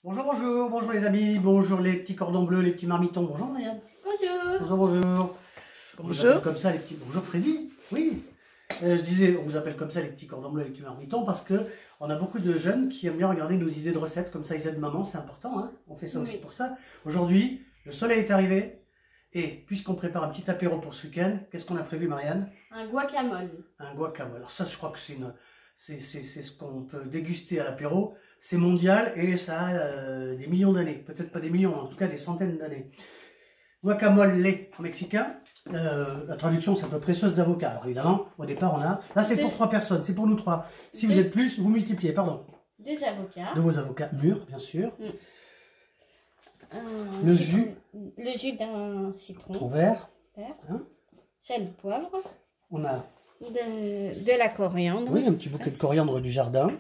Bonjour, bonjour, bonjour les amis, bonjour les petits cordons bleus, les petits marmitons. Bonjour Marianne. Bonjour. Bonjour, bonjour. On vous appelle comme ça les petits. Bonjour Freddy. Oui. Je disais, on vous appelle comme ça les petits cordons bleus, les petits marmitons parce que on a beaucoup de jeunes qui aiment bien regarder nos idées de recettes comme ça ils aident maman, c'est important, hein. On fait ça aussi pour ça. Aujourd'hui, le soleil est arrivé et puisqu'on prépare un petit apéro pour ce week-end, qu'est-ce qu'on a prévu Marianne? Un guacamole. Un guacamole. Alors ça, je crois que c'est ce qu'on peut déguster à l'apéro. C'est mondial et ça a des millions d'années. Peut-être pas des millions, en tout cas des centaines d'années. Guacamole en mexicain. La traduction, c'est à peu près sauce d'avocat. Alors évidemment, au départ, on a... Là, c'est pour 3 personnes, c'est pour nous 3. Si vous êtes plus, vous multipliez, pardon. 2 avocats. 2 avocats mûrs, bien sûr. Le jus d'un citron vert. Hein? Sel, poivre. On a... De la coriandre. Oui, un petit bouquet de coriandre du jardin.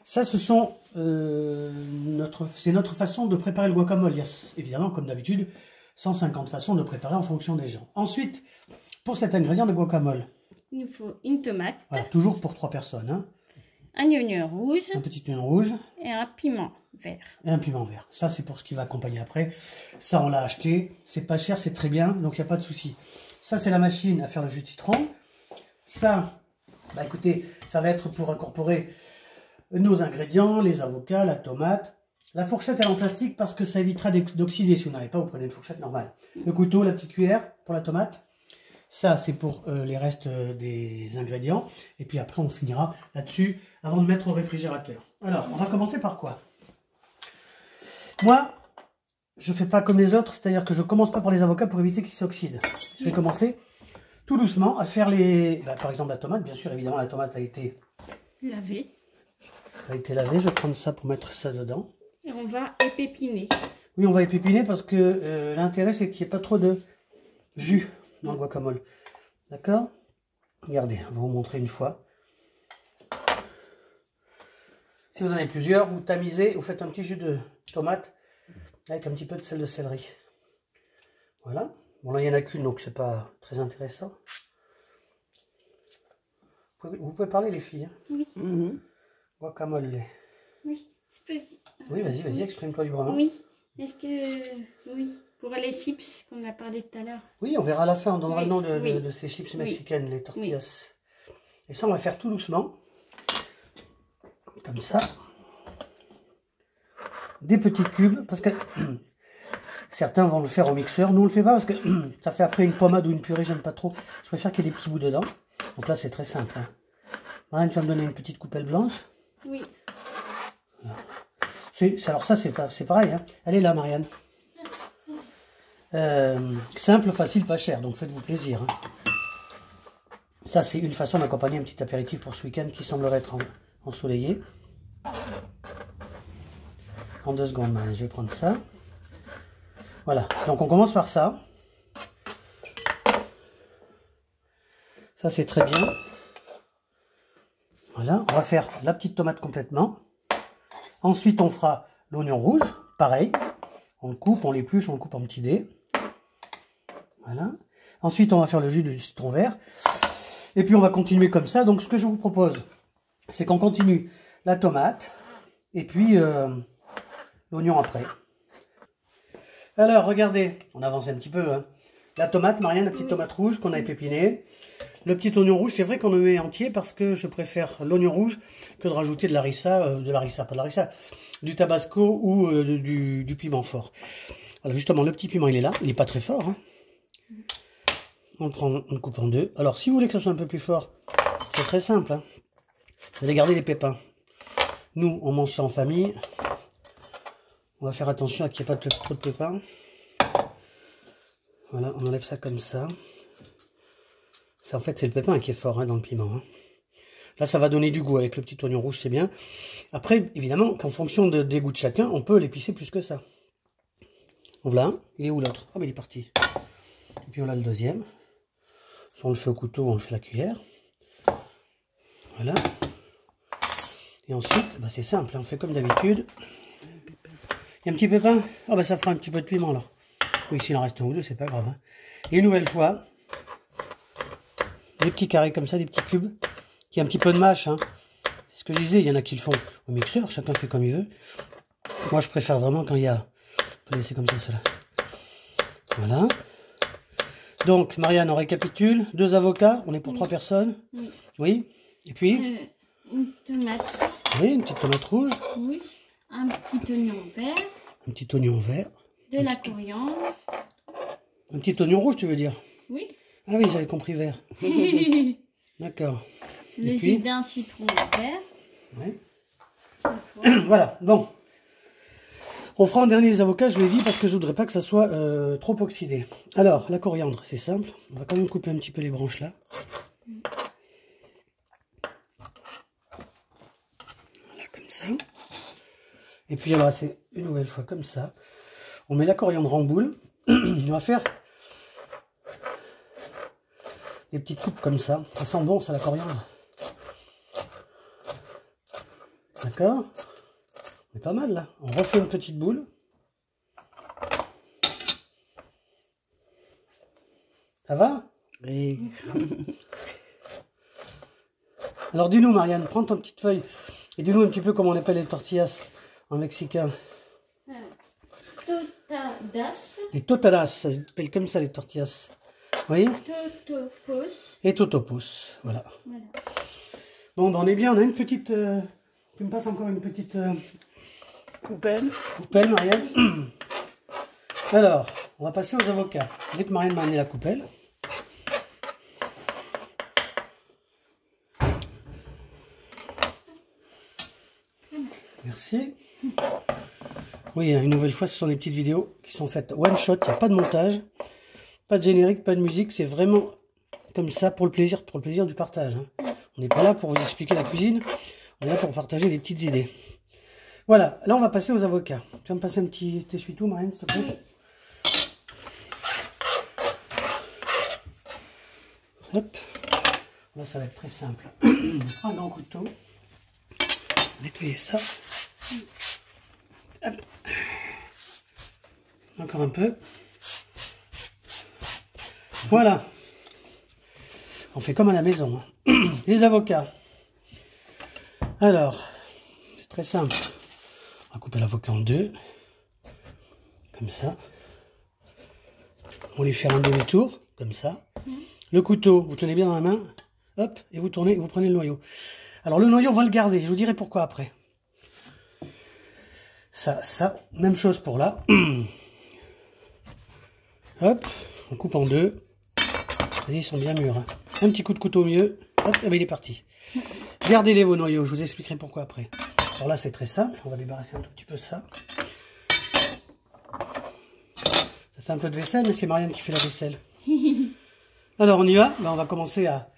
Ça, ce sont c'est notre façon de préparer le guacamole. Il y a évidemment, comme d'habitude, 150 façons de préparer en fonction des gens. Ensuite, pour cet ingrédient de guacamole, il nous faut une tomate. Voilà, toujours pour 3 personnes. Hein. Un oignon rouge. Un petit oignon rouge. Et un piment vert. Et un piment vert. Ça, c'est pour ce qui va accompagner après. Ça, on l'a acheté. C'est pas cher, c'est très bien. Donc, il n'y a pas de souci. Ça, c'est la machine à faire le jus de citron. Ça, bah écoutez, ça va être pour incorporer nos ingrédients, les avocats, la tomate. La fourchette elle est en plastique parce que ça évitera d'oxyder. Si vous n'avez pas, vous prenez une fourchette normale. Le couteau, la petite cuillère pour la tomate. Ça, c'est pour les restes des ingrédients. Et puis après, on finira là-dessus avant de mettre au réfrigérateur. Alors, on va commencer par quoi? Moi, je ne fais pas comme les autres, c'est-à-dire que je ne commence pas par les avocats pour éviter qu'ils s'oxydent. Je vais commencer tout doucement à faire les... Bah, par exemple, la tomate, bien sûr, évidemment, la tomate a été lavée. Je vais prendre ça pour mettre ça dedans. Et on va épépiner. Oui, on va épépiner parce que l'intérêt, c'est qu'il n'y ait pas trop de jus dans le guacamole. D'accord? Regardez, on va vous montrer une fois. Si vous en avez plusieurs, vous tamisez, vous faites un petit jus de tomate avec un petit peu de sel de céleri. Voilà. Bon, là, il n'y en a qu'une, donc c'est pas très intéressant. Vous pouvez parler, les filles. Hein? Oui. Guacamole. Oui. Oui, vas-y, exprime-toi librement. Oui. Est-ce que... Oui. Pour les chips qu'on a parlé tout à l'heure. Oui, on verra à la fin, on donnera le nom de ces chips mexicaines, les tortillas. Et ça, on va faire tout doucement. Comme ça. Des petits cubes, parce que certains vont le faire au mixeur. Nous, on le fait pas parce que ça fait après une pommade ou une purée, j'aime pas trop. Je préfère qu'il y ait des petits bouts dedans. Donc là, c'est très simple. Hein. Marianne, tu vas me donner une petite coupelle blanche? Oui. Alors ça, c'est pareil. Hein. Elle est là, Marianne. Simple, facile, pas cher. Donc faites-vous plaisir. Hein. Ça, c'est une façon d'accompagner un petit apéritif pour ce week-end qui semblerait être ensoleillé. En 2 secondes, Marianne, je vais prendre ça. Voilà. Donc on commence par ça. Ça, c'est très bien. Voilà. On va faire la petite tomate complètement. Ensuite, on fera l'oignon rouge. Pareil. On le coupe, on l'épluche, on le coupe en petits dés. Voilà. Ensuite, on va faire le jus du citron vert. Et puis, on va continuer comme ça. Donc, ce que je vous propose, c'est qu'on continue la tomate. Et puis, l'oignon après. Alors, regardez. On avance un petit peu. Hein. La tomate, Marianne, la petite tomate rouge qu'on a épépinée. Le petit oignon rouge, c'est vrai qu'on le met entier parce que je préfère l'oignon rouge que de rajouter de l'harissa, du tabasco ou du piment fort. Alors justement, le petit piment, il est là. Il n'est pas très fort. Hein. On le coupe en 2. Alors, si vous voulez que ce soit un peu plus fort, c'est très simple. Hein. Vous allez garder les pépins. Nous, on mange ça en famille. On va faire attention à qu'il n'y ait pas trop de pépins. Voilà, on enlève ça comme ça. En fait, c'est le pépin qui est fort hein, dans le piment. Hein. Là, ça va donner du goût avec le petit oignon rouge, c'est bien. Après, évidemment, qu'en fonction des goûts de chacun, on peut l'épicer plus que ça. On voilà un. Il est où l'autre? Ah, mais il est parti. Et puis, on a le deuxième. Soit on le fait au couteau, on le fait à la cuillère. Voilà. Et ensuite, bah, c'est simple. Hein, on fait comme d'habitude. Il y a un petit pépin. Ah, bah, ça fera un petit peu de piment, là. Oui, s'il en reste un ou deux, c'est pas grave. Hein. Et une nouvelle fois, des petits carrés comme ça, des petits cubes, qui a un petit peu de mâche. Hein. C'est ce que je disais, il y en a qui le font au mixeur, chacun fait comme il veut. Moi, je préfère vraiment quand il y a... On peut laisser comme ça, cela. Voilà. Donc, Marianne, on récapitule. 2 avocats, on est pour 3 personnes. Oui. Oui. Et puis Une tomate. oui, une petite tomate rouge. Oui. Un petit oignon vert. Un petit oignon vert. De la coriandre. Un petit oignon rouge, tu veux dire? Oui. Ah oui, j'avais compris vert. D'accord. Le jus d'un citron vert. Oui. Voilà, bon. On fera en dernier les avocats, je l'ai dit, parce que je voudrais pas que ça soit trop oxydé. Alors, la coriandre, c'est simple. On va quand même couper un petit peu les branches là. Voilà, comme ça. Et puis, alors, c'est une nouvelle fois comme ça. On met la coriandre en boule. On va faire des petites coupes comme ça. Ça sent bon, ça, la coriandre. D'accord? C'est pas mal là. On refait une petite boule. Ça va? Oui. Alors dis-nous Marianne, prends ton petite feuille et dis-nous un petit peu comment on appelle les tortillas en mexicain. Totadas. Les totadas, ça s'appelle comme ça les tortillas. Oui? Totopos. Et totopos, voilà. Voilà. Bon, ben on est bien, on a une petite... Tu me passes encore une petite... Coupelle. coupelle, Marianne. Alors, on va passer aux avocats. Dès que Marianne m'a amené la coupelle. Merci. Oui, une nouvelle fois, ce sont des petites vidéos qui sont faites one shot. Il n'y a pas de montage, pas de générique, pas de musique. C'est vraiment comme ça pour le plaisir du partage. Hein. On n'est pas là pour vous expliquer la cuisine. On est là pour partager des petites idées. Voilà, là on va passer aux avocats. Tu vas me passer un petit essuie-tout, Marianne, s'il te plaît? Hop. Là ça va être très simple. On prend un grand couteau. On va nettoyer ça. Hop. Encore un peu. Voilà. On fait comme à la maison. Hein. Les avocats. Alors, c'est très simple. On va couper l'avocat en 2. Comme ça. On va lui faire un demi-tour. Comme ça. Le couteau, vous tenez bien dans la main. Hop, et vous tournez, vous prenez le noyau. Alors le noyau, on va le garder. Je vous dirai pourquoi après. Ça, même chose pour là. Hop, on coupe en 2. Ils sont bien mûrs. Hein. Un petit coup de couteau au milieu. Hop, et bien il est parti. Gardez-les vos noyaux, je vous expliquerai pourquoi après. Alors là, c'est très simple. On va débarrasser un tout petit peu ça. Ça fait un peu de vaisselle, mais c'est Marianne qui fait la vaisselle. Alors, on y va. Ben, on va commencer à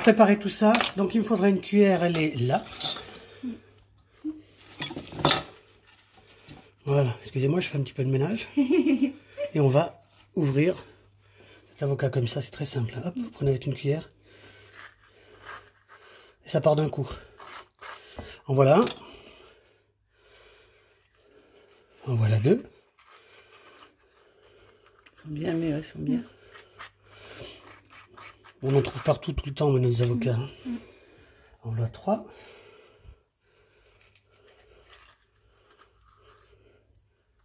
préparer tout ça. Donc, il me faudra une cuillère. Elle est là. Voilà. Excusez-moi, je fais un petit peu de ménage. Et on va ouvrir cet avocat comme ça. C'est très simple. Hop, vous prenez avec une cuillère. Et ça part d'un coup. En voilà un. En voilà 2. Ils sont bien mûrs, ils sont bien. On en trouve partout tout le temps, nos avocats. En voilà 3.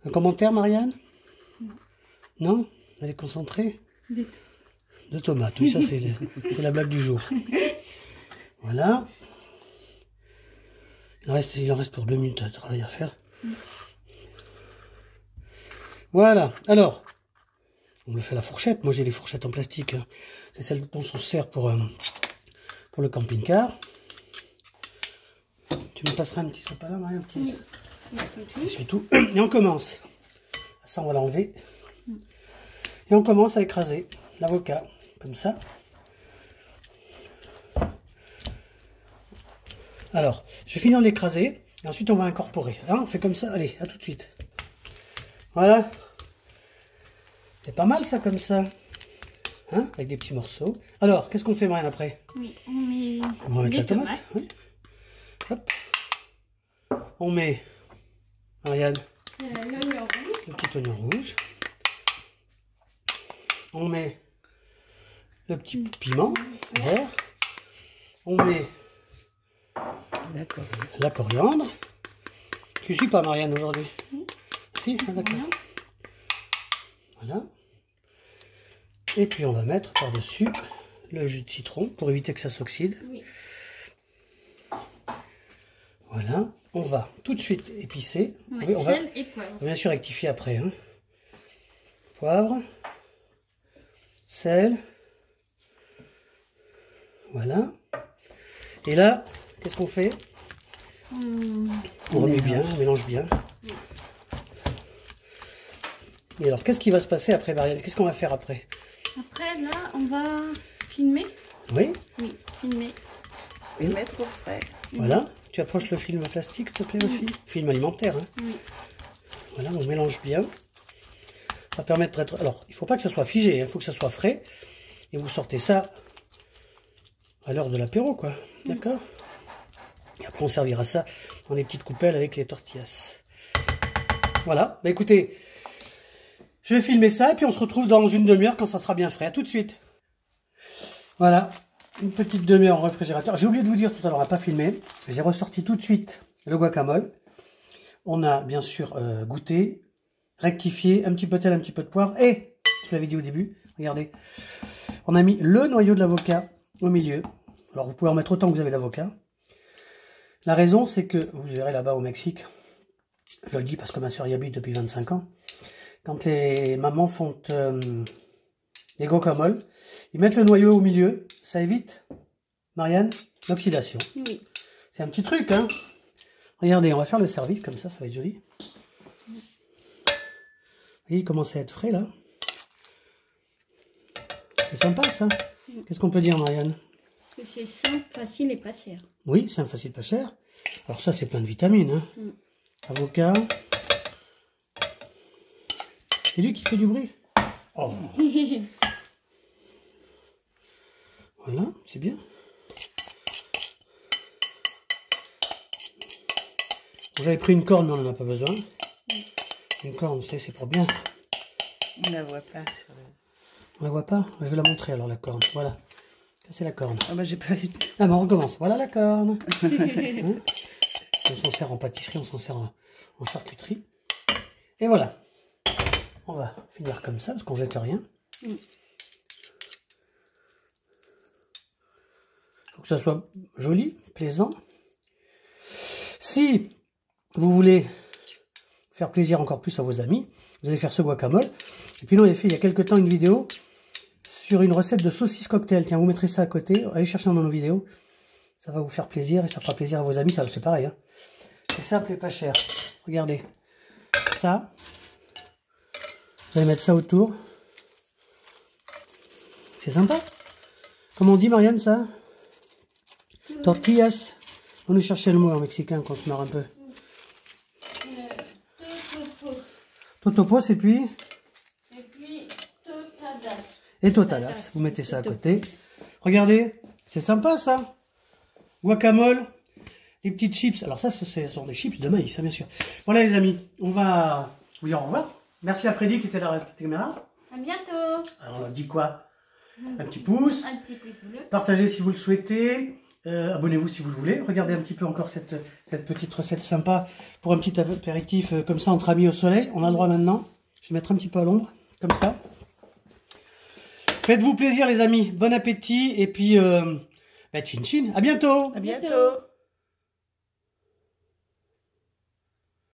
Un commentaire, Marianne? Non? Elle est concentrée? De tomates. Oui, ça c'est la blague du jour. Voilà. Il en reste pour 2 minutes de travail à faire. Voilà. Alors, on le fait à la fourchette. Moi, j'ai les fourchettes en plastique. Hein. C'est celle dont on se sert pour le camping-car. Tu me passeras un petit sopalin, Marie, un petit essuie-tout. Et on commence. Ça, on va l'enlever. Et on commence à écraser l'avocat, comme ça. Alors, je vais finir de l'écraser. Et ensuite, on va incorporer. Hein, on fait comme ça. Allez, à tout de suite. Voilà. C'est pas mal, ça, comme ça. Hein, avec des petits morceaux. Alors, qu'est-ce qu'on fait, Marianne, après? Oui, on met On va mettre des la tomate. tomates. Oui. Hop. On met, Marianne, L'oignon rouge. le petit oignon rouge. On met le petit piment vert. On met D'accord. la coriandre. Tu suis pas, Marianne, aujourd'hui? Si, ah, d'accord. Voilà. Voilà. Et puis on va mettre par-dessus le jus de citron pour éviter que ça s'oxyde. Oui. Voilà. On va tout de suite épicer. Ouais, On va sel et poivre. bien sûr rectifier après. Hein. Poivre. Sel. Voilà. Et là, qu'est-ce qu'on fait? On remet bien, on mélange bien. Et alors, qu'est-ce qui va se passer après, Marianne? Qu'est-ce qu'on va faire après? Après, là, on va filmer. Oui. Oui, filmer. Et mettre au frais. Voilà. Tu approches le film plastique, s'il te plaît, aussi. Film alimentaire. Hein. Oui. Voilà, on mélange bien. Ça va permettre d'être... Alors, il ne faut pas que ça soit figé, il faut que ça soit frais. Et vous sortez ça à l'heure de l'apéro, quoi. D'accord? Et après, on servira ça dans des petites coupelles avec les tortillas. Voilà. Bah, écoutez, je vais filmer ça et puis on se retrouve dans une demi-heure quand ça sera bien frais. À tout de suite. Voilà. Une petite demi-heure en réfrigérateur. J'ai oublié de vous dire tout à l'heure, on n'a pas filmé. J'ai ressorti tout de suite le guacamole. On a bien sûr goûté, rectifié, un petit peu de sel, un petit peu de poivre. Et, je l'avais dit au début, regardez, on a mis le noyau de l'avocat au milieu. Alors vous pouvez en mettre autant que vous avez d'avocat. La raison, c'est que, vous verrez là-bas au Mexique, je le dis parce que ma soeur y habite depuis 25 ans, quand les mamans font des guacamoles, ils mettent le noyau au milieu, ça évite, Marianne, l'oxydation. Oui. C'est un petit truc, hein. Regardez, on va faire le service, comme ça va être joli. Vous voyez, il commence à être frais, là. C'est sympa, ça. Qu'est-ce qu'on peut dire, Marianne? Que c'est simple, facile et pas cher. Oui, c'est un facile pas cher. Alors ça, c'est plein de vitamines. Hein. Avocat. C'est lui qui fait du bruit. Oh. Voilà, c'est bien. Bon, j'avais pris une corne, mais on n'en a pas besoin. Une corne, c'est pour bien. On la voit pas. On la voit pas? Je vais la montrer alors, la corne. Voilà. Ça, c'est la corne. Ah bah j'ai pas eu. Ah bon, on recommence. Voilà la corne. Hein, on s'en sert en pâtisserie, on s'en sert en charcuterie. Et voilà. On va finir comme ça, parce qu'on jette rien. Faut que ça soit joli, plaisant. Si vous voulez faire plaisir encore plus à vos amis, vous allez faire ce guacamole. Et puis nous, on avait fait il y a quelques temps une vidéo sur une recette de saucisse cocktail. Tiens, vous mettrez ça à côté. Allez chercher dans nos vidéos. Ça va vous faire plaisir et ça fera plaisir à vos amis. Ça, c'est pareil. Hein. C'est simple et pas cher. Regardez. Ça. Vous allez mettre ça autour. C'est sympa. Comment on dit, Marianne, ça? Tortillas. On nous chercher le mot en mexicain qu'on se marre un peu. Totopos et puis totadas. Et totadas. Vous mettez ça à côté. Regardez, c'est sympa ça. Guacamole, les petites chips. Alors ça, ce sont des chips de maïs, hein, bien sûr. Voilà les amis, on va vous dire au revoir. Merci à Freddy qui était là à la petite caméra. À bientôt. Alors on a dit quoi? Un petit pouce. Un petit pouce bleu. Partagez si vous le souhaitez. Abonnez-vous si vous le voulez. Regardez un petit peu encore cette petite recette sympa pour un petit apéritif comme ça entre amis au soleil. On a le droit maintenant. Je vais mettre un petit peu à l'ombre, comme ça. Faites-vous plaisir les amis. Bon appétit et puis chin chin. À bientôt. À bientôt.